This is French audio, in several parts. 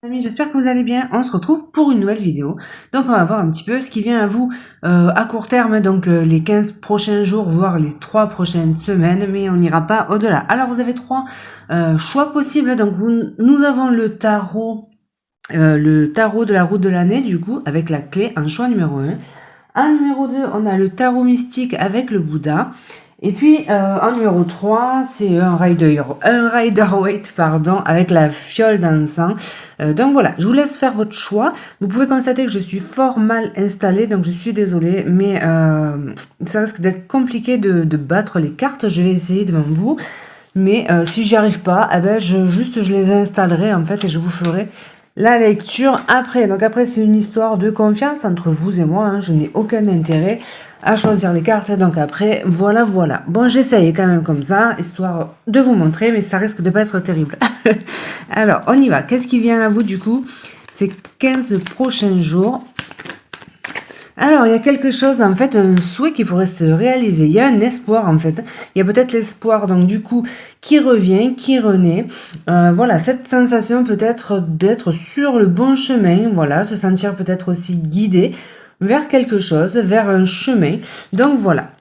Amis, j'espère que vous allez bien. On se retrouve pour une nouvelle vidéo. Donc on va voir un petit peu ce qui vient à vous à court terme, donc les 15 prochains jours, voire les 3 prochaines semaines, mais on n'ira pas au-delà. Alors vous avez trois choix possibles. Donc nous avons le tarot de la route de l'année, du coup, avec la clé en choix numéro 1. En numéro 2, on a le tarot mystique avec le Bouddha. Et puis, en numéro 3, c'est un Rider-Waite, pardon, avec la fiole d'encens. Donc voilà, je vous laisse faire votre choix. Vous pouvez constater que je suis fort mal installée, donc je suis désolée, mais ça risque d'être compliqué de battre les cartes. Je vais essayer devant vous. Mais si j'y arrive pas, eh ben, je les installerai en fait et je vous ferai la lecture après. Donc après, c'est une histoire de confiance entre vous et moi. Je n'ai aucun intérêt à choisir les cartes. Donc après, voilà. Bon, j'essaye quand même comme ça, histoire de vous montrer, mais ça risque de pas être terrible. Alors, on y va. Qu'est-ce qui vient à vous du coup ces 15 prochains jours? Alors, il y a quelque chose, en fait, un souhait qui pourrait se réaliser. Il y a un espoir, en fait. Il y a peut-être l'espoir, donc, du coup, qui revient, qui renaît. Voilà, cette sensation peut-être d'être sur le bon chemin. Voilà, se sentir peut-être aussi guidé vers quelque chose, vers un chemin. Donc, voilà.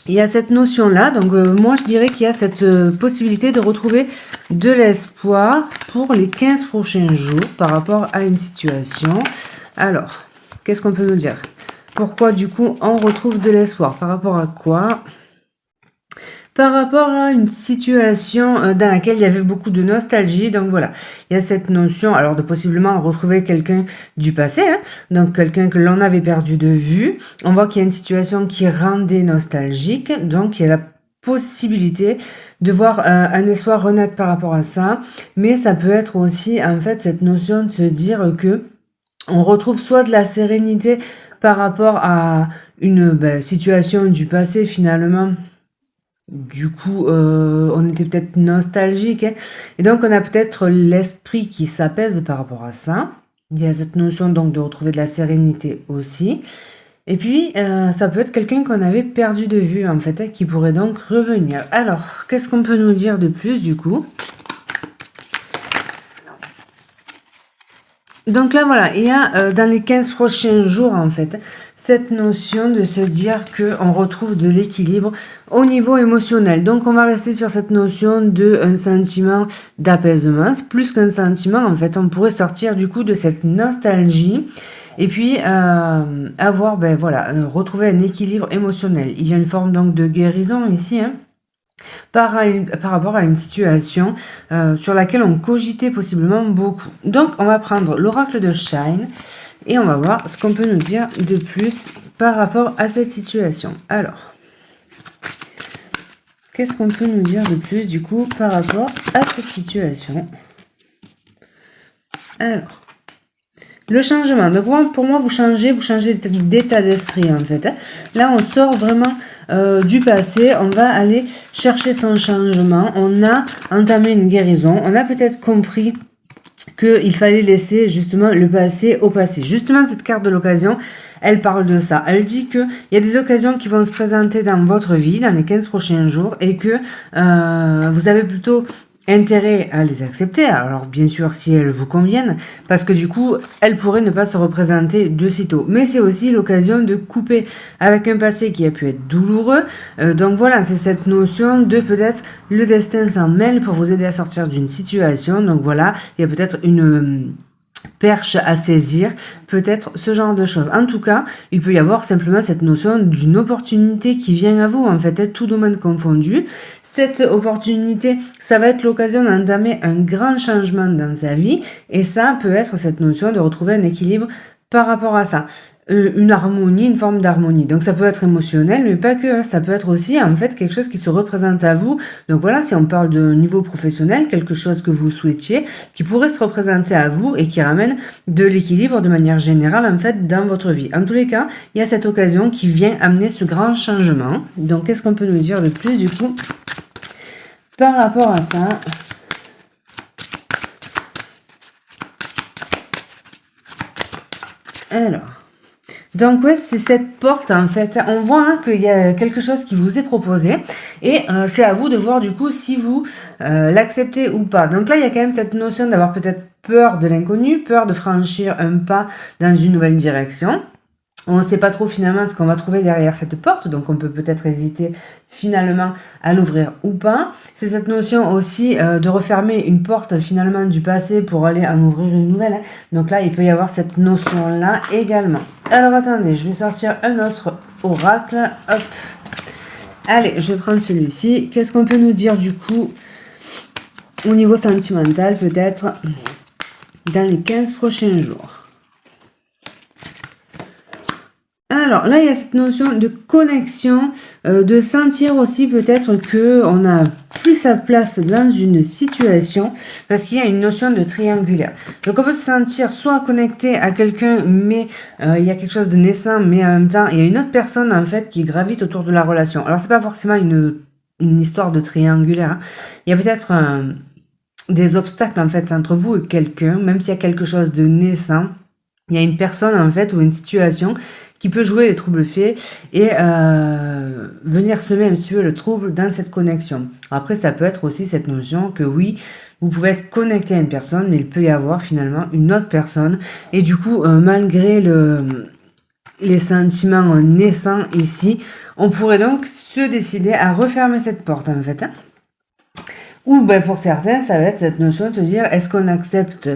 Il y a cette notion-là. Donc, moi, je dirais qu'il y a cette possibilité de retrouver de l'espoir pour les 15 prochains jours par rapport à une situation. Alors, qu'est-ce qu'on peut nous dire ? Pourquoi, du coup, on retrouve de l'espoir? Par rapport à quoi? Par rapport à une situation dans laquelle il y avait beaucoup de nostalgie. Donc voilà, il y a cette notion, alors de possiblement retrouver quelqu'un du passé, donc quelqu'un que l'on avait perdu de vue. On voit qu'il y a une situation qui rendait nostalgique, donc il y a la possibilité de voir un espoir renaître par rapport à ça. Mais ça peut être aussi, en fait, cette notion de se dire que on retrouve soit de la sérénité par rapport à une situation du passé finalement. Du coup, on était peut-être nostalgique. Et donc, on a peut-être l'esprit qui s'apaise par rapport à ça. Il y a cette notion donc de retrouver de la sérénité aussi. Et puis, ça peut être quelqu'un qu'on avait perdu de vue, en fait, qui pourrait donc revenir. Alors, qu'est-ce qu'on peut nous dire de plus, du coup ? Donc là, voilà, il y a dans les 15 prochains jours, en fait, cette notion de se dire qu'on retrouve de l'équilibre au niveau émotionnel. Donc, on va rester sur cette notion d'un sentiment d'apaisement. C'est plus qu'un sentiment, en fait, on pourrait sortir du coup de cette nostalgie et puis avoir, retrouver un équilibre émotionnel. Il y a une forme donc de guérison ici, par rapport à une situation sur laquelle on cogitait possiblement beaucoup. Donc, on va prendre l'oracle de Shine et on va voir ce qu'on peut nous dire de plus par rapport à cette situation. Alors, qu'est-ce qu'on peut nous dire de plus du coup par rapport à cette situation? Alors, le changement. Donc, pour moi, vous changez d'état d'esprit en fait. Là, on sort vraiment du passé, on va aller chercher son changement. On a entamé une guérison, on a peut-être compris qu'il fallait laisser justement le passé au passé. Justement, cette carte de l'occasion, elle parle de ça. Elle dit qu'il y a des occasions qui vont se présenter dans votre vie dans les 15 prochains jours et que vous avez plutôt intérêt à les accepter. Alors bien sûr si elles vous conviennent, parce que du coup elles pourraient ne pas se représenter de sitôt. Mais c'est aussi l'occasion de couper avec un passé qui a pu être douloureux. Donc voilà, c'est cette notion de peut-être le destin s'en mêle pour vous aider à sortir d'une situation. Donc voilà, il y a peut-être une perche à saisir, peut-être ce genre de choses. En tout cas, il peut y avoir simplement cette notion d'une opportunité qui vient à vous, en fait, tout domaine confondu. Cette opportunité, ça va être l'occasion d'entamer un grand changement dans sa vie et ça peut être cette notion de retrouver un équilibre par rapport à ça. Une harmonie, une forme d'harmonie. Donc ça peut être émotionnel, mais pas que. Ça peut être aussi en fait quelque chose qui se représente à vous. Donc voilà, si on parle de niveau professionnel, quelque chose que vous souhaitiez, qui pourrait se représenter à vous et qui ramène de l'équilibre de manière générale en fait dans votre vie. En tous les cas, il y a cette occasion qui vient amener ce grand changement. Donc qu'est-ce qu'on peut nous dire de plus du coup par rapport à ça? Alors, donc ouais, c'est cette porte en fait. On voit qu'il y a quelque chose qui vous est proposé Et c'est à vous de voir du coup si vous l'acceptez ou pas. Donc là, il y a quand même cette notion d'avoir peut-être peur de l'inconnu, peur de franchir un pas dans une nouvelle direction. On ne sait pas trop finalement ce qu'on va trouver derrière cette porte, donc on peut peut-être hésiter finalement à l'ouvrir ou pas. C'est cette notion aussi de refermer une porte finalement du passé pour aller en ouvrir une nouvelle. Hein. Donc là, il peut y avoir cette notion-là également. Alors attendez, je vais sortir un autre oracle. Hop. Allez, je vais prendre celui-ci. Qu'est-ce qu'on peut nous dire du coup au niveau sentimental peut-être dans les 15 prochains jours? Alors là, il y a cette notion de connexion, de sentir aussi peut-être qu'on a plus sa place dans une situation, parce qu'il y a une notion de triangulaire. Donc on peut se sentir soit connecté à quelqu'un, mais il y a quelque chose de naissant, mais en même temps, il y a une autre personne en fait qui gravite autour de la relation. Alors c'est pas forcément une histoire de triangulaire. Hein. Il y a peut-être des obstacles en fait entre vous et quelqu'un, même s'il y a quelque chose de naissant. Il y a une personne en fait ou une situation qui peut jouer les troubles faits et venir semer un petit peu le trouble dans cette connexion. Après, ça peut être aussi cette notion que oui, vous pouvez être connecté à une personne, mais il peut y avoir finalement une autre personne. Et du coup, malgré les sentiments naissants ici, on pourrait donc se décider à refermer cette porte en fait. Ou ben pour certains, ça va être cette notion de se dire, est-ce qu'on accepte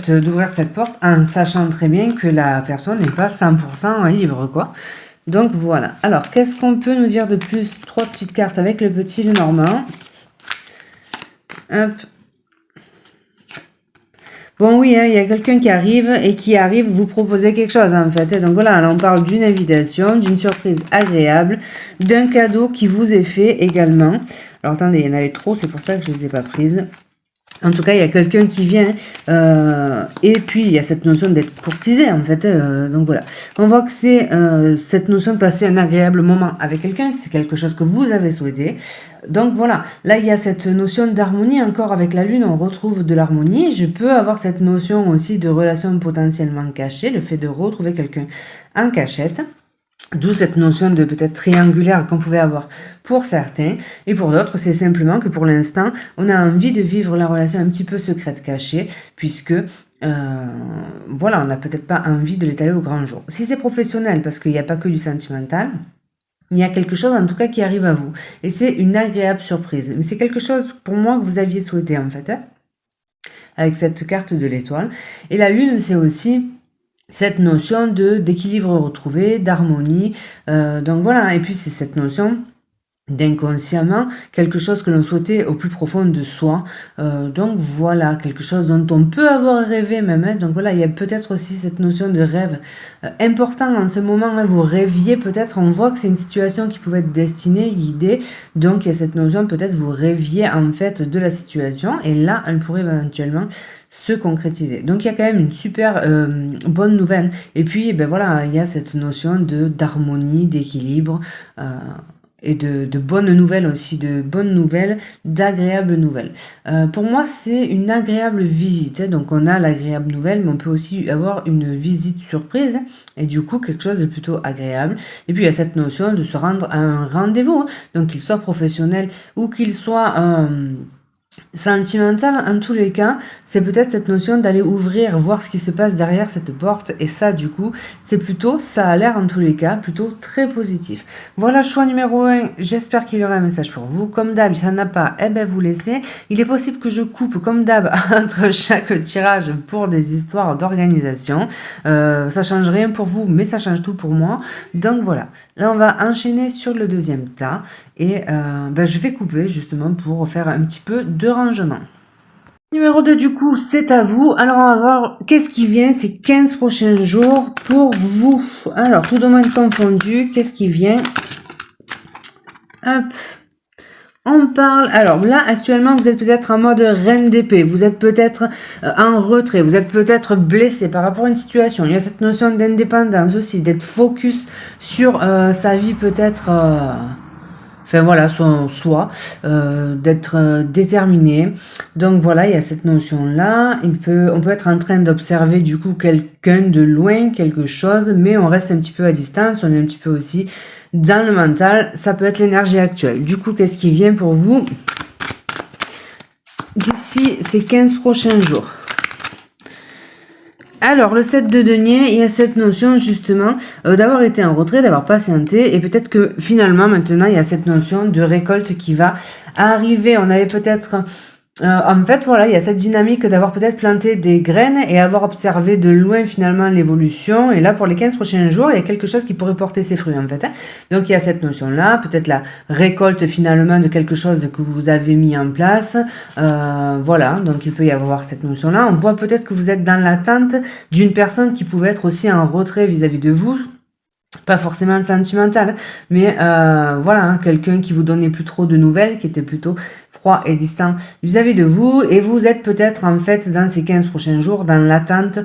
d'ouvrir cette porte en sachant très bien que la personne n'est pas 100% libre, quoi. Donc voilà. Alors, qu'est-ce qu'on peut nous dire de plus? 3 petites cartes avec le petit Lenormand. Hop. Bon oui, hein, il y a quelqu'un qui arrive et qui arrive vous proposer quelque chose en fait. Donc voilà, là on parle d'une invitation, d'une surprise agréable, d'un cadeau qui vous est fait également. Alors attendez, il y en avait trop, c'est pour ça que je ne les ai pas prises. En tout cas, il y a quelqu'un qui vient et puis il y a cette notion d'être courtisé en fait. Donc voilà, on voit que c'est cette notion de passer un agréable moment avec quelqu'un, c'est quelque chose que vous avez souhaité. Donc voilà, là il y a cette notion d'harmonie encore avec la lune, on retrouve de l'harmonie. Je peux avoir cette notion aussi de relation potentiellement cachée, le fait de retrouver quelqu'un en cachette. D'où cette notion de peut-être triangulaire qu'on pouvait avoir pour certains. Et pour d'autres, c'est simplement que pour l'instant, on a envie de vivre la relation un petit peu secrète, cachée, puisque voilà, on n'a peut-être pas envie de l'étaler au grand jour. Si c'est professionnel, parce qu'il n'y a pas que du sentimental, il y a quelque chose en tout cas qui arrive à vous. Et c'est une agréable surprise. Mais c'est quelque chose pour moi que vous aviez souhaité en fait, hein, avec cette carte de l'étoile. Et la lune, c'est aussi cette notion d'équilibre retrouvé, d'harmonie. Donc voilà, et puis c'est cette notion d'inconsciemment, quelque chose que l'on souhaitait au plus profond de soi. Donc voilà, quelque chose dont on peut avoir rêvé même. Hein. Donc voilà, il y a peut-être aussi cette notion de rêve important en ce moment. Hein, vous rêviez peut-être, on voit que c'est une situation qui pouvait être destinée, guidée. Donc il y a cette notion, peut-être vous rêviez en fait de la situation. Et là, elle pourrait éventuellement se concrétiser. Donc il y a quand même une super bonne nouvelle. Et puis ben voilà, il y a cette notion d'harmonie, d'équilibre. Et de bonnes nouvelles aussi, de bonnes nouvelles, d'agréables nouvelles. Pour moi, c'est une agréable visite. Hein, donc, on a l'agréable nouvelle, mais on peut aussi avoir une visite surprise. Hein, et du coup, quelque chose de plutôt agréable. Et puis, il y a cette notion de se rendre à un rendez-vous. Hein, donc, qu'il soit professionnel ou qu'il soit sentimental, en tous les cas, c'est peut-être cette notion d'aller ouvrir, voir ce qui se passe derrière cette porte. Et ça, du coup, c'est plutôt, ça a l'air en tous les cas, plutôt très positif. Voilà, choix numéro 1. J'espère qu'il y aura un message pour vous. Comme d'hab, si ça n'a pas, eh ben vous laissez. Il est possible que je coupe, comme d'hab, entre chaque tirage pour des histoires d'organisation. Ça change rien pour vous, mais ça change tout pour moi. Donc voilà. Là, on va enchaîner sur le deuxième tas. Et je vais couper justement pour faire un petit peu de rangement. Numéro 2 du coup, c'est à vous. Alors on va voir qu'est-ce qui vient ces 15 prochains jours pour vous. Alors tout domaine confondu, qu'est-ce qui vient? Hop. On parle, alors là actuellement vous êtes peut-être en mode reine d'épée, vous êtes peut-être en retrait, vous êtes peut-être blessé par rapport à une situation. Il y a cette notion d'indépendance aussi, d'être focus sur sa vie peut-être enfin voilà, son soi, d'être déterminé. Donc voilà, il y a cette notion-là. On peut être en train d'observer du coup quelqu'un de loin, quelque chose, mais on reste un petit peu à distance, on est un petit peu aussi dans le mental. Ça peut être l'énergie actuelle. Du coup, qu'est-ce qui vient pour vous d'ici ces 15 prochains jours? Alors, le 7 de denier, il y a cette notion justement d'avoir été en retrait, d'avoir patienté, et peut-être que finalement, maintenant, il y a cette notion de récolte qui va arriver. On avait peut-être... en fait, voilà, il y a cette dynamique d'avoir peut-être planté des graines et avoir observé de loin finalement l'évolution. Et là, pour les 15 prochains jours, il y a quelque chose qui pourrait porter ses fruits en fait. Donc, il y a cette notion-là, peut-être la récolte finalement de quelque chose que vous avez mis en place. Voilà, donc il peut y avoir cette notion-là. On voit peut-être que vous êtes dans l'attente d'une personne qui pouvait être aussi en retrait vis-à-vis de vous. Pas forcément sentimental, mais voilà, quelqu'un qui vous donnait plus trop de nouvelles, qui était plutôt froid et distant vis-à-vis de vous, et vous êtes peut-être en fait dans ces 15 prochains jours dans l'attente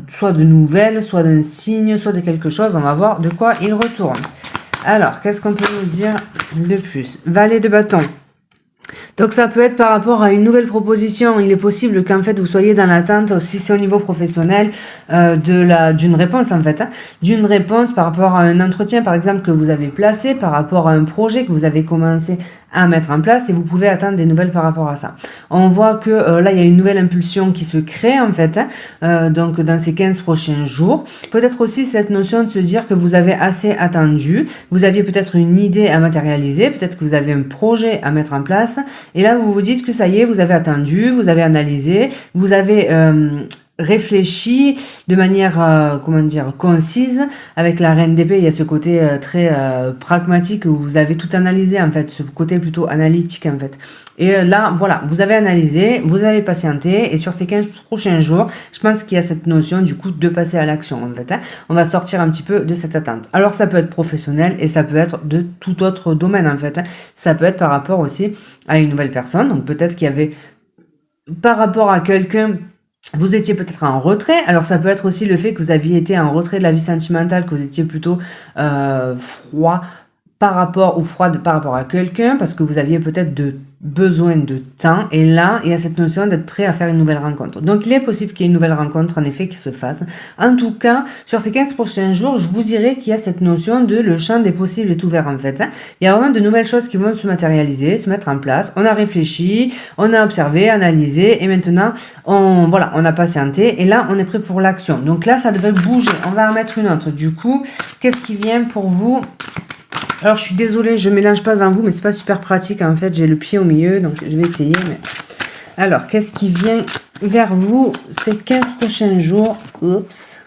soit de nouvelles, soit d'un signe, soit de quelque chose. On va voir de quoi il retourne. Alors, qu'est-ce qu'on peut nous dire de plus? Valet de bâton. Donc ça peut être par rapport à une nouvelle proposition. Il est possible qu'en fait vous soyez dans l'attente, si c'est au niveau professionnel, d'une réponse en fait, d'une réponse par rapport à un entretien par exemple que vous avez placé, par rapport à un projet que vous avez commencé à mettre en place, et vous pouvez attendre des nouvelles par rapport à ça. On voit que là il y a une nouvelle impulsion qui se crée en fait, donc dans ces 15 prochains jours. Peut-être aussi cette notion de se dire que vous avez assez attendu, vous aviez peut-être une idée à matérialiser, peut-être que vous avez un projet à mettre en place, et là vous vous dites que ça y est, vous avez attendu, vous avez analysé, vous avez réfléchi de manière, comment dire, concise. Avec la reine d'épée, il y a ce côté très pragmatique où vous avez tout analysé en fait, ce côté plutôt analytique en fait. Et là, voilà, vous avez analysé, vous avez patienté, et sur ces 15 prochains jours, je pense qu'il y a cette notion du coup de passer à l'action en fait. On va sortir un petit peu de cette attente. Alors ça peut être professionnel et ça peut être de tout autre domaine en fait. Ça peut être par rapport aussi à une nouvelle personne, donc peut-être qu'il y avait par rapport à quelqu'un, vous étiez peut-être en retrait. Alors ça peut être aussi le fait que vous aviez été en retrait de la vie sentimentale, que vous étiez plutôt froid par rapport ou froide par rapport à quelqu'un, parce que vous aviez peut-être besoin de temps, et là il y a cette notion d'être prêt à faire une nouvelle rencontre. Donc il est possible qu'il y ait une nouvelle rencontre en effet qui se fasse. En tout cas, sur ces 15 prochains jours, je vous dirais qu'il y a cette notion de le champ des possibles est ouvert en fait. Il y a vraiment de nouvelles choses qui vont se matérialiser, se mettre en place. On a réfléchi, on a observé, analysé, et maintenant on a patienté, et là on est prêt pour l'action. Donc là ça devrait bouger. On va en mettre une autre. Du coup, qu'est-ce qui vient pour vous? Alors je suis désolée, je mélange pas devant vous, mais c'est pas super pratique en fait, j'ai le pied au milieu, donc je vais essayer. Mais... Alors, qu'est-ce qui vient vers vous ces 15 prochains jours? Oups.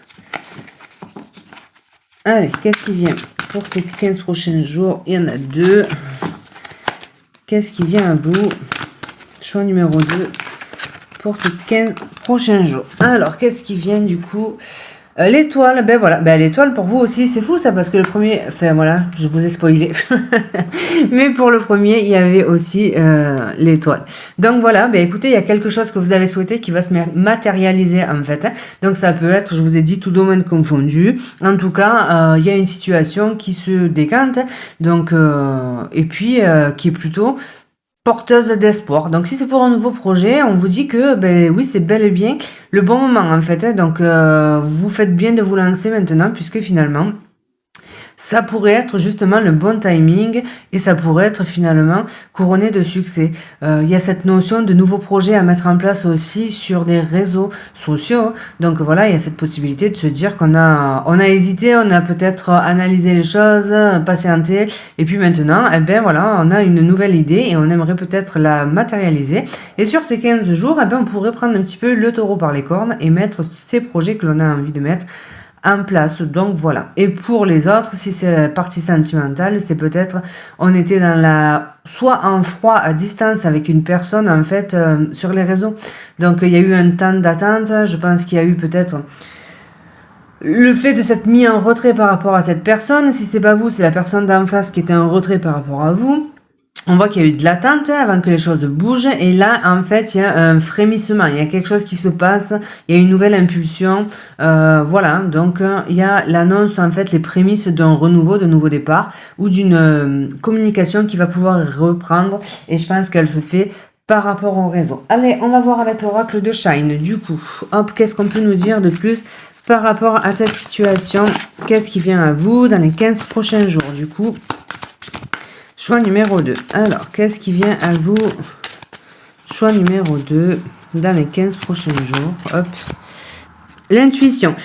Allez, qu'est-ce qui vient pour ces 15 prochains jours? Il y en a deux. Qu'est-ce qui vient à vous? Choix numéro 2 pour ces 15 prochains jours. Alors, qu'est-ce qui vient du coup? L'étoile, ben voilà, ben l'étoile pour vous aussi, c'est fou ça, parce que le premier, enfin voilà, je vous ai spoilé, mais pour le premier, il y avait aussi l'étoile. Donc voilà, ben écoutez, il y a quelque chose que vous avez souhaité qui va se matérialiser en fait. Donc ça peut être, je vous ai dit, tout domaine confondu. En tout cas, il y a une situation qui se décante, donc et puis qui est plutôt porteuse d'espoir. Donc si c'est pour un nouveau projet, on vous dit que ben oui, c'est bel et bien le bon moment en fait. Donc vous faites bien de vous lancer maintenant, puisque finalement ça pourrait être justement le bon timing, et ça pourrait être finalement couronné de succès. Il y a cette notion de nouveaux projets à mettre en place aussi sur des réseaux sociaux. Donc voilà, il y a cette possibilité de se dire qu'on a hésité, on a peut-être analysé les choses, patienté, et puis maintenant, eh ben voilà, on a une nouvelle idée et on aimerait peut-être la matérialiser. Et sur ces 15 jours, eh ben on pourrait prendre un petit peu le taureau par les cornes et mettre ces projets que l'on a envie de mettre en place. Donc voilà. Et pour les autres, si c'est la partie sentimentale, c'est peut-être on était dans soit en froid à distance avec une personne en fait sur les réseaux. Donc il y a eu un temps d'attente. Je pense qu'il y a eu peut-être le fait de s'être mis en retrait par rapport à cette personne. Si c'est pas vous, c'est la personne d'en face qui était en retrait par rapport à vous. On voit qu'il y a eu de l'attente avant que les choses bougent et là en fait il y a un frémissement, il y a quelque chose qui se passe, il y a une nouvelle impulsion, voilà, donc il y a l'annonce en fait, les prémices d'un renouveau, de nouveau départ ou d'une communication qui va pouvoir reprendre et je pense qu'elle se fait par rapport au réseau. Allez, on va voir avec l'oracle de Shine du coup, hop, qu'est-ce qu'on peut nous dire de plus par rapport à cette situation, qu'est-ce qui vient à vous dans les 15 prochains jours du coup. Choix numéro 2. Alors, qu'est-ce qui vient à vous? Choix numéro 2 dans les 15 prochains jours. Hop. L'intuition.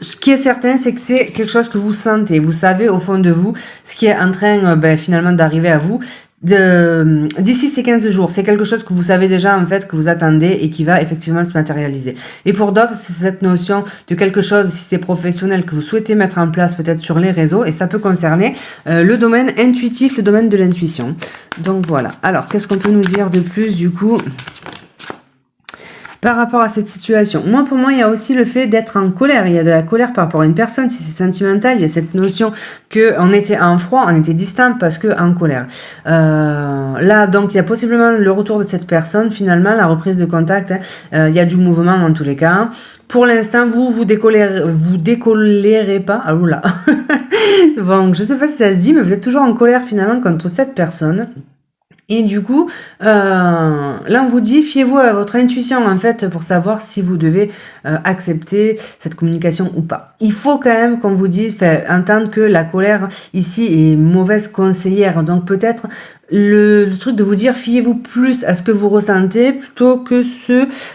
Ce qui est certain, c'est que c'est quelque chose que vous sentez. Vous savez au fond de vous ce qui est en train finalement d'arriver à vous. D'ici ces 15 jours, c'est quelque chose que vous savez déjà en fait, que vous attendez et qui va effectivement se matérialiser. Et pour d'autres, c'est cette notion de quelque chose, si c'est professionnel, que vous souhaitez mettre en place peut-être sur les réseaux, et ça peut concerner le domaine intuitif, le domaine de l'intuition. Donc voilà. Alors, qu'est-ce qu'on peut nous dire de plus du coup par rapport à cette situation? Moi, pour moi, il y a aussi le fait d'être en colère. Il y a de la colère par rapport à une personne. Si c'est sentimental, il y a cette notion qu'on était en froid, on était distant parce que en colère. Là, donc, il y a possiblement le retour de cette personne. Finalement, la reprise de contact. Il y a du mouvement en tous les cas. Pour l'instant, vous décolérez pas. Ah là. Bon, je sais pas si ça se dit, mais vous êtes toujours en colère finalement contre cette personne. Et du coup, là on vous dit, fiez-vous à votre intuition en fait pour savoir si vous devez accepter cette communication ou pas. Il faut quand même qu'on vous dise, entendre que la colère ici est mauvaise conseillère. Donc peut-être le truc de vous dire, fiez-vous plus à ce que vous ressentez plutôt que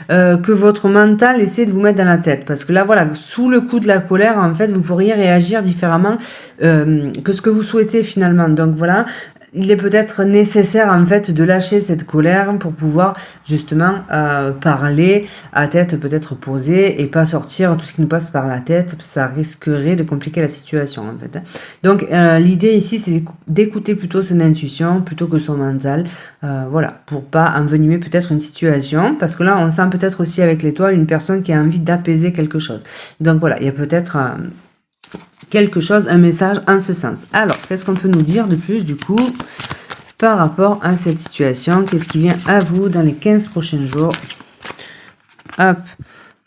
que votre mental essaie de vous mettre dans la tête. Parce que là voilà, sous le coup de la colère, en fait, vous pourriez réagir différemment que ce que vous souhaitez finalement. Donc voilà. Il est peut-être nécessaire en fait de lâcher cette colère pour pouvoir justement parler à tête peut-être posée et pas sortir tout ce qui nous passe par la tête, ça risquerait de compliquer la situation en fait. Donc l'idée ici c'est d'écouter plutôt son intuition plutôt que son mental, voilà, pour pas envenimer peut-être une situation, parce que là on sent peut-être aussi avec l'étoile une personne qui a envie d'apaiser quelque chose. Donc voilà, il y a peut-être quelque chose, un message en ce sens. Alors, qu'est-ce qu'on peut nous dire de plus du coup par rapport à cette situation? Qu'est-ce qui vient à vous dans les 15 prochains jours? Hop,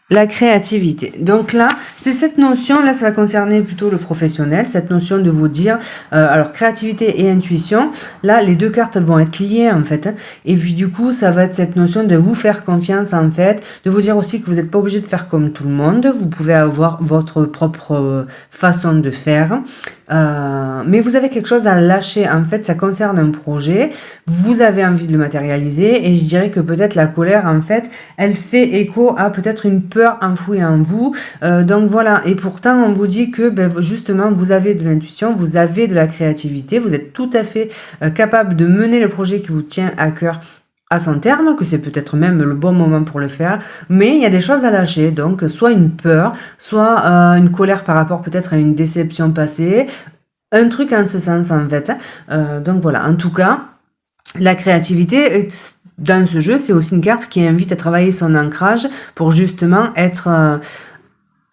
la créativité. Donc là, c'est cette notion, là ça va concerner plutôt le professionnel, cette notion de vous dire, alors créativité et intuition, là les deux cartes elles vont être liées en fait, hein, et puis du coup ça va être cette notion de vous faire confiance en fait, de vous dire aussi que vous n'êtes pas obligé de faire comme tout le monde, vous pouvez avoir votre propre façon de faire, mais vous avez quelque chose à lâcher en fait, ça concerne un projet, vous avez envie de le matérialiser, et je dirais que peut-être la colère en fait, elle fait écho à peut-être une peur enfouie en vous, donc voilà, et pourtant on vous dit que justement vous avez de l'intuition, vous avez de la créativité, vous êtes tout à fait capable de mener le projet qui vous tient à cœur à son terme, que c'est peut-être même le bon moment pour le faire, mais il y a des choses à lâcher, donc soit une peur, soit une colère par rapport peut-être à une déception passée, un truc en ce sens en fait, donc voilà, en tout cas, la créativité dans ce jeu, c'est aussi une carte qui invite à travailler son ancrage pour justement être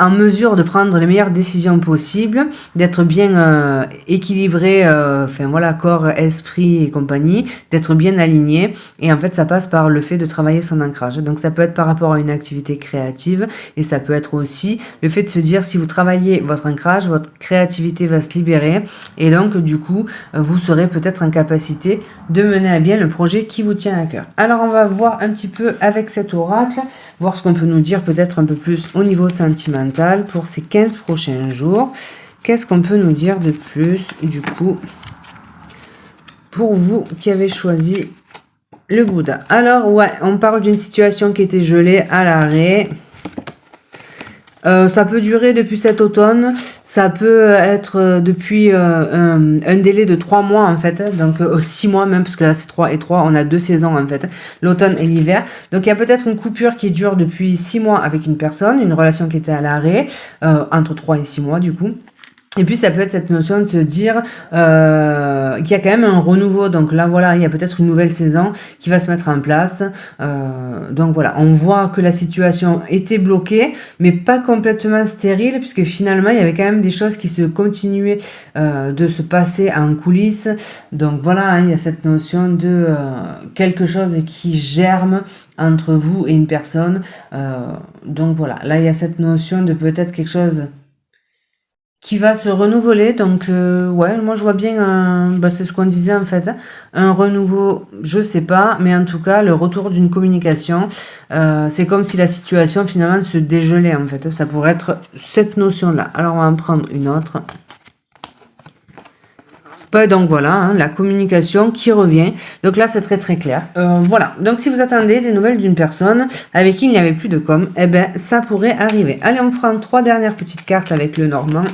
en mesure de prendre les meilleures décisions possibles, d'être bien équilibré, enfin voilà, corps, esprit et compagnie, d'être bien aligné. Et en fait, ça passe par le fait de travailler son ancrage. Donc ça peut être par rapport à une activité créative, et ça peut être aussi le fait de se dire, si vous travaillez votre ancrage, votre créativité va se libérer, et donc du coup, vous serez peut-être en capacité de mener à bien le projet qui vous tient à cœur. Alors on va voir un petit peu avec cet oracle, voir ce qu'on peut nous dire peut-être un peu plus au niveau sentimental pour ces 15 prochains jours. Qu'est-ce qu'on peut nous dire de plus du coup pour vous qui avez choisi le Bouddha? Alors ouais, on parle d'une situation qui était gelée à l'arrêt. Ça peut durer depuis cet automne, ça peut être depuis un délai de 3 mois en fait, donc 6 mois même, parce que là c'est 3 et 3, on a 2 saisons en fait, l'automne et l'hiver. Donc il y a peut-être une coupure qui dure depuis 6 mois avec une personne, une relation qui était à l'arrêt, entre 3 et 6 mois du coup. Et puis ça peut être cette notion de se dire qu'il y a quand même un renouveau. Donc là voilà, il y a peut-être une nouvelle saison qui va se mettre en place. Donc voilà, on voit que la situation était bloquée, mais pas complètement stérile, puisque finalement il y avait quand même des choses qui se continuaient de se passer en coulisses. Donc voilà, hein, il y a cette notion de quelque chose qui germe entre vous et une personne. Donc voilà, là il y a cette notion de peut-être quelque chose qui va se renouveler. Donc ouais, moi je vois bien c'est ce qu'on disait en fait, hein, un renouveau, je sais pas, mais en tout cas le retour d'une communication. C'est comme si la situation finalement se dégelait en fait, ça pourrait être cette notion là. Alors on va en prendre une autre. Donc voilà, hein, la communication qui revient. Donc là, c'est très très clair. Voilà. Donc si vous attendez des nouvelles d'une personne avec qui il n'y avait plus de com, eh ben ça pourrait arriver. Allez, on prend 3 dernières petites cartes avec le Normand,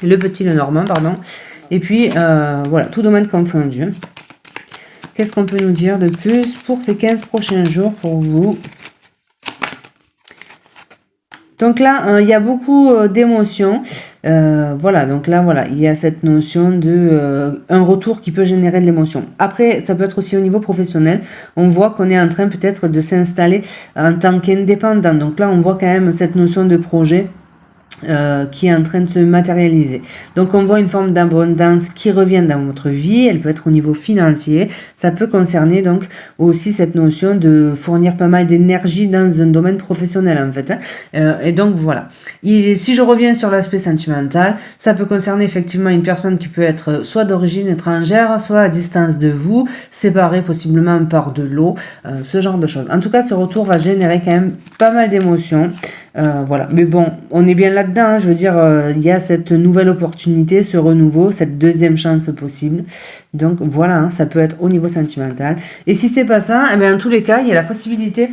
le petit Lenormand, pardon. Et puis voilà, tout domaine confondu. Qu'est-ce qu'on peut nous dire de plus pour ces 15 prochains jours pour vous? Donc là, il y a beaucoup d'émotions. Voilà, donc là, voilà, il y a cette notion de un retour qui peut générer de l'émotion. Après, ça peut être aussi au niveau professionnel. On voit qu'on est en train peut-être de s'installer en tant qu'indépendant. Donc là, on voit quand même cette notion de projet qui est en train de se matérialiser. Donc on voit une forme d'abondance qui revient dans votre vie, elle peut être au niveau financier, ça peut concerner donc aussi cette notion de fournir pas mal d'énergie dans un domaine professionnel en fait. Et donc voilà. Si je reviens sur l'aspect sentimental, ça peut concerner effectivement une personne qui peut être soit d'origine étrangère, soit à distance de vous, séparée possiblement par de l'eau, ce genre de choses. En tout cas, ce retour va générer quand même pas mal d'émotions. Voilà, mais bon, on est bien là-dedans, hein. Je veux dire, il y a cette nouvelle opportunité, ce renouveau, cette deuxième chance possible. Donc voilà, hein, ça peut être au niveau sentimental. Et si c'est pas ça, eh bien, en tous les cas, il y a la possibilité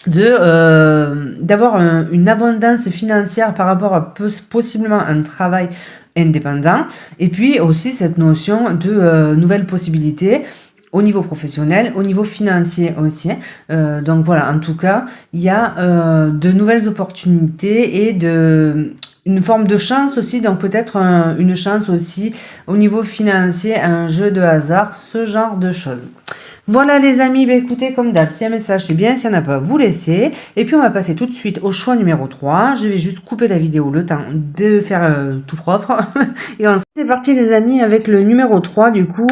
d'avoir une abondance financière par rapport à possiblement un travail indépendant. Et puis aussi cette notion de nouvelles possibilités au niveau professionnel, au niveau financier aussi. Donc voilà, en tout cas, il y a de nouvelles opportunités et une forme de chance aussi, donc peut-être une chance aussi au niveau financier, un jeu de hasard, ce genre de choses. Voilà les amis, écoutez, comme d'hab, si un message c'est bien, s'il n'y en a pas, vous laissez. Et puis on va passer tout de suite au choix numéro 3. Je vais juste couper la vidéo le temps de faire tout propre. Et ensuite c'est parti les amis avec le numéro 3 du coup.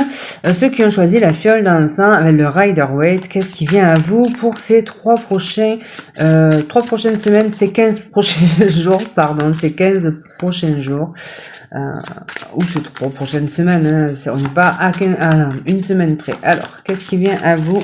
Ceux qui ont choisi la fiole d'encens avec le Rider Waite, qu'est-ce qui vient à vous pour ces 3 prochaines semaines, ces 15 prochains jours, pardon, ces 15 prochains jours. Ou ces 3 prochaines semaines, hein, on n'est pas à une semaine près. Alors, qu'est-ce qui vient à vous?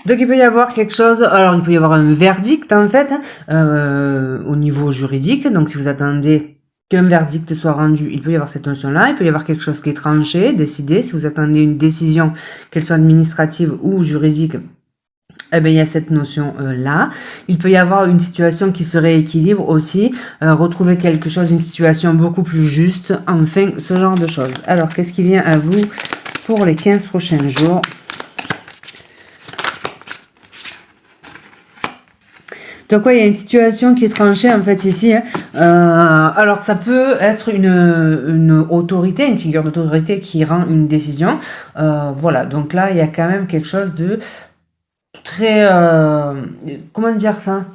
Donc il peut y avoir quelque chose, alors il peut y avoir un verdict en fait, au niveau juridique. Donc si vous attendez qu'un verdict soit rendu, il peut y avoir cette notion-là. Il peut y avoir quelque chose qui est tranché, décidé. Si vous attendez une décision, qu'elle soit administrative ou juridique, eh bien, il y a cette notion-là. Il peut y avoir une situation qui se rééquilibre aussi, retrouver quelque chose, une situation beaucoup plus juste, enfin, ce genre de choses. Alors, qu'est-ce qui vient à vous pour les 15 prochains jours? Donc ouais, il y a une situation qui est tranchée en fait ici. Hein. Alors ça peut être une autorité, une figure d'autorité qui rend une décision. Voilà, donc là, il y a quand même quelque chose de très comment dire ça,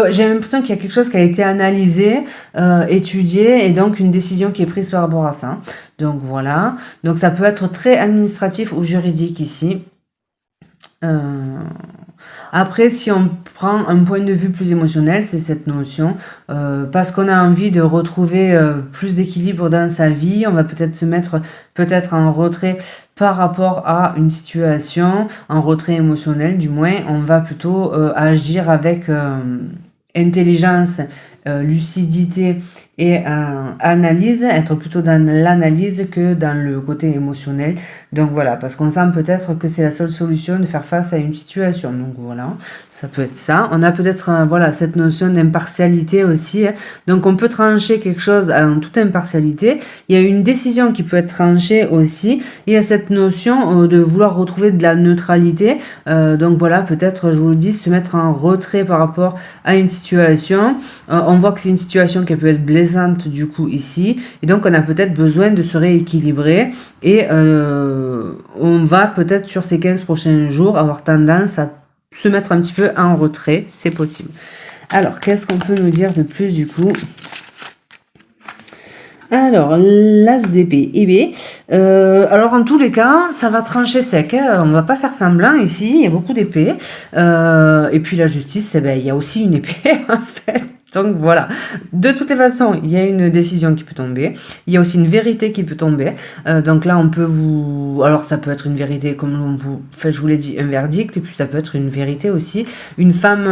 j'ai l'impression qu'il y a quelque chose qui a été analysé, étudié et donc une décision qui est prise par rapport à ça. Donc voilà, donc ça peut être très administratif ou juridique ici. Après, si on prend un point de vue plus émotionnel, c'est cette notion, parce qu'on a envie de retrouver plus d'équilibre dans sa vie, on va peut-être se mettre peut-être en retrait par rapport à une situation, en retrait émotionnel du moins, on va plutôt agir avec intelligence, lucidité et analyse, être plutôt dans l'analyse que dans le côté émotionnel. Donc voilà, parce qu'on sent peut-être que c'est la seule solution de faire face à une situation. Donc voilà, ça peut être ça. On a peut-être voilà cette notion d'impartialité aussi. Hein. Donc on peut trancher quelque chose en toute impartialité. Il y a une décision qui peut être tranchée aussi. Il y a cette notion de vouloir retrouver de la neutralité. Donc voilà, peut-être, je vous le dis, se mettre en retrait par rapport à une situation. On On voit que c'est une situation qui peut être blessante du coup ici. Et donc on a peut-être besoin de se rééquilibrer. Et on va peut-être sur ces 15 prochains jours avoir tendance à se mettre un petit peu en retrait. C'est possible. Alors, qu'est-ce qu'on peut nous dire de plus du coup? Alors, l'as d'épée. Alors, en tous les cas, ça va trancher sec. Hein. On va pas faire semblant ici. Il y a beaucoup d'épées. Et puis, la justice, eh ben, il y a aussi une épée, en fait. Donc voilà, de toutes les façons, il y a une décision qui peut tomber. Il y a aussi une vérité qui peut tomber. Donc là, on peut vous... Alors ça peut être une vérité, comme on vous... Enfin, je vous l'ai dit, un verdict. Et puis ça peut être une vérité aussi. Une femme,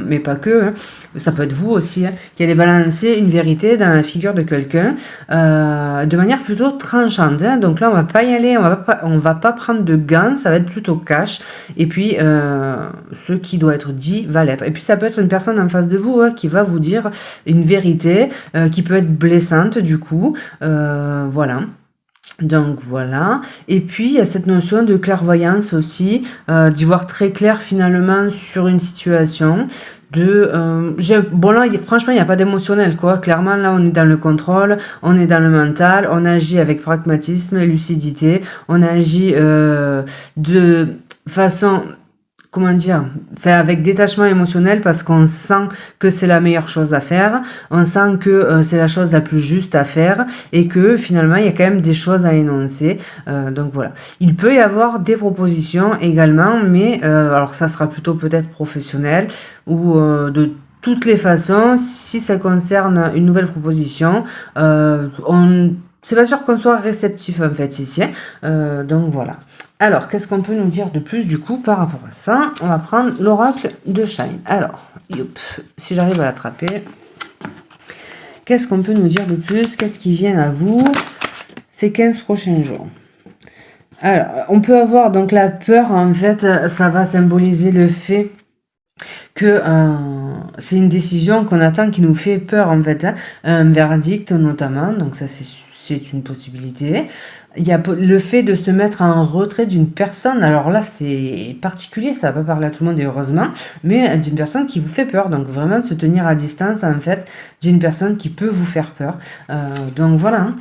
mais pas que. Hein. Ça peut être vous aussi, hein, qui allez balancer une vérité dans la figure de quelqu'un de manière plutôt tranchante. Hein. Donc là, on va pas y aller, on va pas prendre de gants, ça va être plutôt cash. Et puis, ce qui doit être dit va l'être. Et puis, ça peut être une personne en face de vous qui va vous dire une vérité qui peut être blessante du coup. Voilà. Donc voilà, et puis il y a cette notion de clairvoyance aussi, d'y voir très clair finalement sur une situation. Bon là franchement il n'y a pas d'émotionnel quoi, clairement là on est dans le contrôle, on est dans le mental, on agit avec pragmatisme et lucidité, on agit de façon... Comment dire, fait avec détachement émotionnel parce qu'on sent que c'est la meilleure chose à faire, on sent que c'est la chose la plus juste à faire et que finalement il y a quand même des choses à énoncer. Donc voilà, il peut y avoir des propositions également, mais alors ça sera plutôt peut-être professionnel ou de toutes les façons, si ça concerne une nouvelle proposition, c'est pas sûr qu'on soit réceptif en fait ici. Donc voilà. Alors, qu'est-ce qu'on peut nous dire de plus du coup par rapport à ça? On va prendre l'oracle de Shine. Alors, si j'arrive à l'attraper. Qu'est-ce qu'on peut nous dire de plus? Qu'est-ce qui vient à vous ces 15 prochains jours? Alors, on peut avoir donc la peur, en fait, ça va symboliser le fait que c'est une décision qu'on attend qui nous fait peur, en fait. Hein. Un verdict, notamment, donc ça c'est une possibilité. Il y a le fait de se mettre en retrait d'une personne. Alors là, c'est particulier, ça va pas parler à tout le monde et heureusement, mais d'une personne qui vous fait peur. Donc vraiment se tenir à distance, en fait, d'une personne qui peut vous faire peur. Donc voilà. Hein.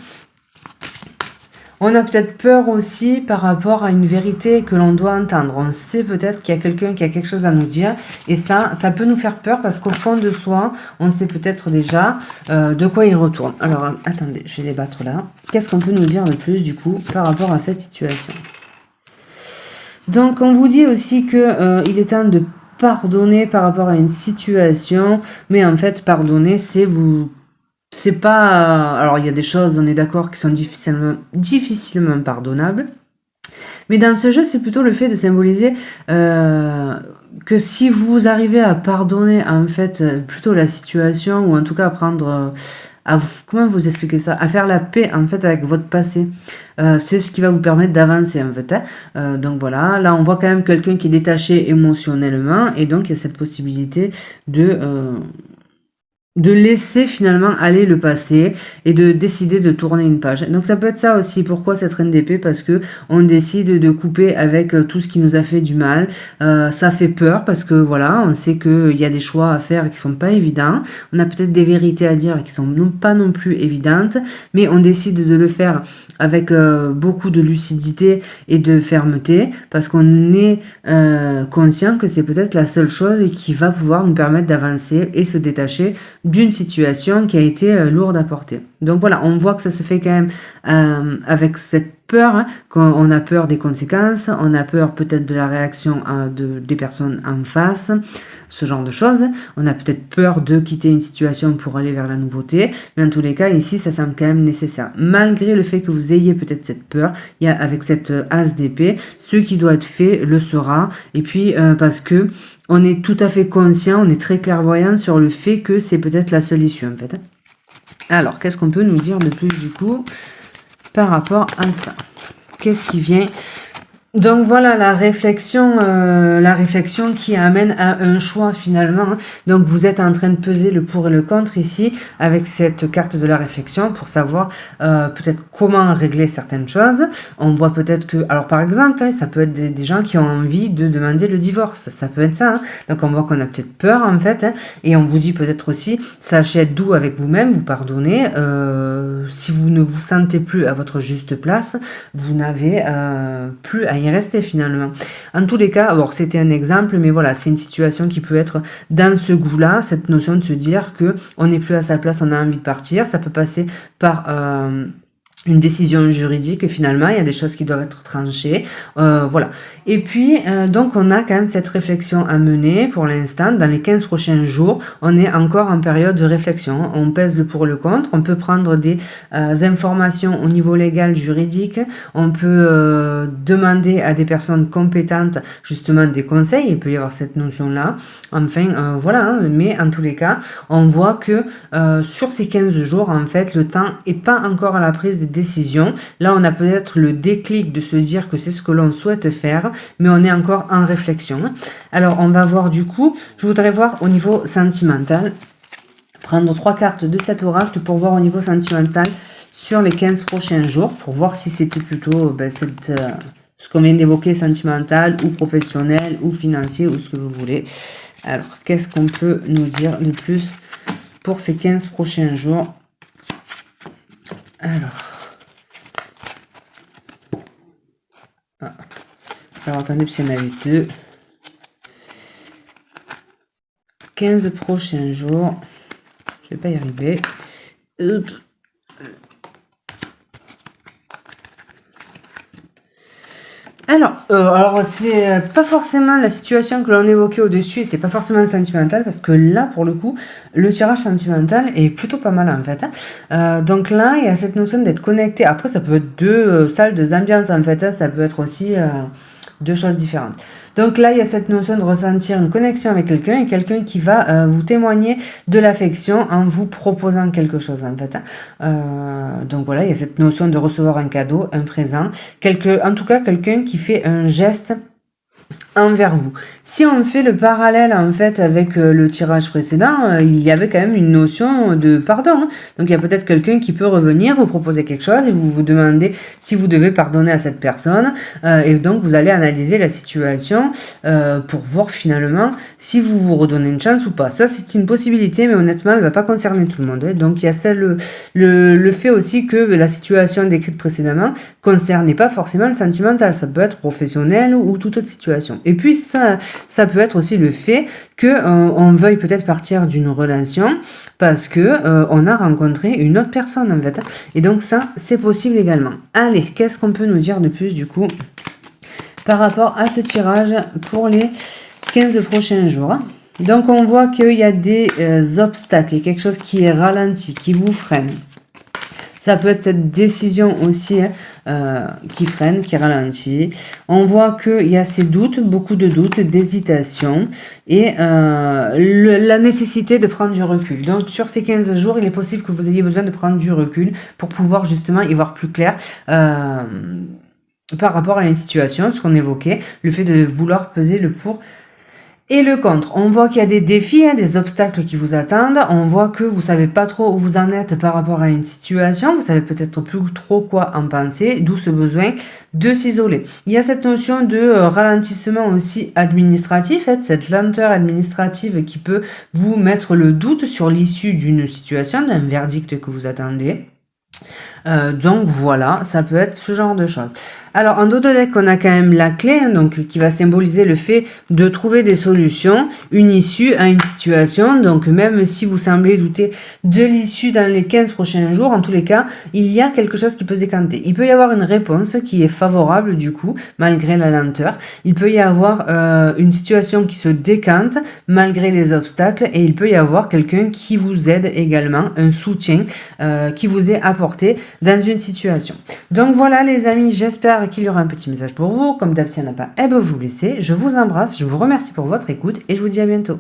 On a peut-être peur aussi par rapport à une vérité que l'on doit entendre. On sait peut-être qu'il y a quelqu'un qui a quelque chose à nous dire. Et ça peut nous faire peur parce qu'au fond de soi, on sait peut-être déjà de quoi il retourne. Alors, attendez, je vais les battre là. Qu'est-ce qu'on peut nous dire de plus, du coup, par rapport à cette situation? Donc, on vous dit aussi que il est temps de pardonner par rapport à une situation. Mais en fait, pardonner, c'est pas... Alors, il y a des choses, on est d'accord, qui sont difficilement pardonnables. Mais dans ce jeu, c'est plutôt le fait de symboliser que si vous arrivez à pardonner, en fait, plutôt la situation, ou en tout cas à prendre... comment vous expliquer ça? À faire la paix, en fait, avec votre passé. C'est ce qui va vous permettre d'avancer, en fait. Hein. Donc voilà, là, on voit quand même quelqu'un qui est détaché émotionnellement, et donc il y a cette possibilité de laisser finalement aller le passé et de décider de tourner une page. Donc ça peut être ça aussi. Pourquoi cette reine d'épée? Parce que on décide de couper avec tout ce qui nous a fait du mal. Ça fait peur parce que voilà, on sait qu'il y a des choix à faire qui sont pas évidents. On a peut-être des vérités à dire qui sont pas non plus évidentes, mais on décide de le faire avec beaucoup de lucidité et de fermeté parce qu'on est conscient que c'est peut-être la seule chose qui va pouvoir nous permettre d'avancer et se détacher d'une situation qui a été lourde à porter. Donc voilà, on voit que ça se fait quand même avec cette peur, hein, qu'on a peur des conséquences, on a peur peut-être de la réaction des personnes en face, ce genre de choses. On a peut-être peur de quitter une situation pour aller vers la nouveauté, mais en tous les cas, ici, ça semble quand même nécessaire. Malgré le fait que vous ayez peut-être cette peur, il y a avec cette as d'épée, ce qui doit être fait le sera, et puis parce que on est tout à fait conscient, on est très clairvoyant sur le fait que c'est peut-être la seule issue en fait. Alors, qu'est-ce qu'on peut nous dire de plus du coup par rapport à ça? Qu'est-ce qui vient Donc voilà la réflexion qui amène à un choix finalement. Donc vous êtes en train de peser le pour et le contre ici avec cette carte de la réflexion pour savoir peut-être comment régler certaines choses. On voit peut-être que, alors par exemple, ça peut être des gens qui ont envie de demander le divorce, ça peut être ça. Hein. Donc on voit qu'on a peut-être peur en fait, hein, et on vous dit peut-être aussi, sachez être doux avec vous-même, vous pardonnez. Si vous ne vous sentez plus à votre juste place, vous n'avez plus à y rester finalement. En tous les cas, alors c'était un exemple, mais voilà, c'est une situation qui peut être dans ce goût-là, cette notion de se dire que on n'est plus à sa place, on a envie de partir. Ça peut passer par une décision juridique, finalement, il y a des choses qui doivent être tranchées, voilà. Et puis, donc, on a quand même cette réflexion à mener pour l'instant. Dans les 15 prochains jours, on est encore en période de réflexion. On pèse le pour et le contre. On peut prendre des informations au niveau légal, juridique. On peut demander à des personnes compétentes, justement, des conseils. Il peut y avoir cette notion-là. Enfin, voilà. Hein, mais en tous les cas, on voit que sur ces 15 jours, en fait, le temps n'est pas encore à la prise de décision. Là, on a peut-être le déclic de se dire que c'est ce que l'on souhaite faire, mais on est encore en réflexion. Alors, on va voir du coup, je voudrais voir au niveau sentimental, prendre 3 cartes de cet oracle pour voir au niveau sentimental sur les 15 prochains jours, pour voir si c'était plutôt ce qu'on vient d'évoquer, sentimental ou professionnel ou financier ou ce que vous voulez. Alors, qu'est-ce qu'on peut nous dire de plus pour ces 15 prochains jours? Alors attendez, parce qu'il y en a eu 2. 15 prochains jours. Je vais pas y arriver. Alors c'est pas forcément la situation que l'on évoquait au-dessus, n'était pas forcément sentimentale, parce que là, pour le coup, le tirage sentimental est plutôt pas mal en fait. Donc là, il y a cette notion d'être connecté. Après, ça peut être deux salles, deux ambiances en fait. Ça peut être aussi deux choses différentes. Donc là, il y a cette notion de ressentir une connexion avec quelqu'un et quelqu'un qui va vous témoigner de l'affection en vous proposant quelque chose en fait. Donc voilà, il y a cette notion de recevoir un cadeau, un présent, en tout cas quelqu'un qui fait un geste envers vous. Si on fait le parallèle en fait avec le tirage précédent, il y avait quand même une notion de pardon. Hein. Donc il y a peut-être quelqu'un qui peut revenir, vous proposer quelque chose et vous vous demandez si vous devez pardonner à cette personne. Et donc vous allez analyser la situation pour voir finalement si vous vous redonnez une chance ou pas. Ça c'est une possibilité, mais honnêtement elle ne va pas concerner tout le monde. Hein. Donc il y a le fait aussi que la situation décrite précédemment concernait pas forcément le sentimental. Ça peut être professionnel ou toute autre situation. Et puis ça peut être aussi le fait que on veuille peut-être partir d'une relation parce que on a rencontré une autre personne en fait. Et donc ça, c'est possible également. Allez, qu'est-ce qu'on peut nous dire de plus du coup par rapport à ce tirage pour les 15 prochains jours? Donc on voit qu'il y a des obstacles, il y a quelque chose qui est ralenti, qui vous freine. Ça peut être cette décision aussi qui freine, qui ralentit. On voit qu'il y a ces doutes, beaucoup de doutes, d'hésitation et la nécessité de prendre du recul. Donc sur ces 15 jours, il est possible que vous ayez besoin de prendre du recul pour pouvoir justement y voir plus clair par rapport à une situation, ce qu'on évoquait, le fait de vouloir peser le pour et le contre. On voit qu'il y a des défis, des obstacles qui vous attendent. On voit que vous savez pas trop où vous en êtes par rapport à une situation. Vous savez peut-être plus trop quoi en penser, d'où ce besoin de s'isoler. Il y a cette notion de ralentissement aussi administratif, cette lenteur administrative qui peut vous mettre le doute sur l'issue d'une situation, d'un verdict que vous attendez. Donc voilà, ça peut être ce genre de choses. Alors en dos de deck, on a quand même la clé, donc qui va symboliser le fait de trouver des solutions, une issue à une situation. Donc même si vous semblez douter de l'issue dans les 15 prochains jours, en tous les cas, il y a quelque chose qui peut se décanter. Il peut y avoir une réponse qui est favorable du coup, malgré la lenteur. Il peut y avoir une situation qui se décante malgré les obstacles et il peut y avoir quelqu'un qui vous aide également, un soutien qui vous est apporté dans une situation. Donc voilà les amis, j'espère qu'il y aura un petit message pour vous. Comme d'hab, s'il n'y en a pas, eh ben vous laissez. Je vous embrasse, je vous remercie pour votre écoute et je vous dis à bientôt.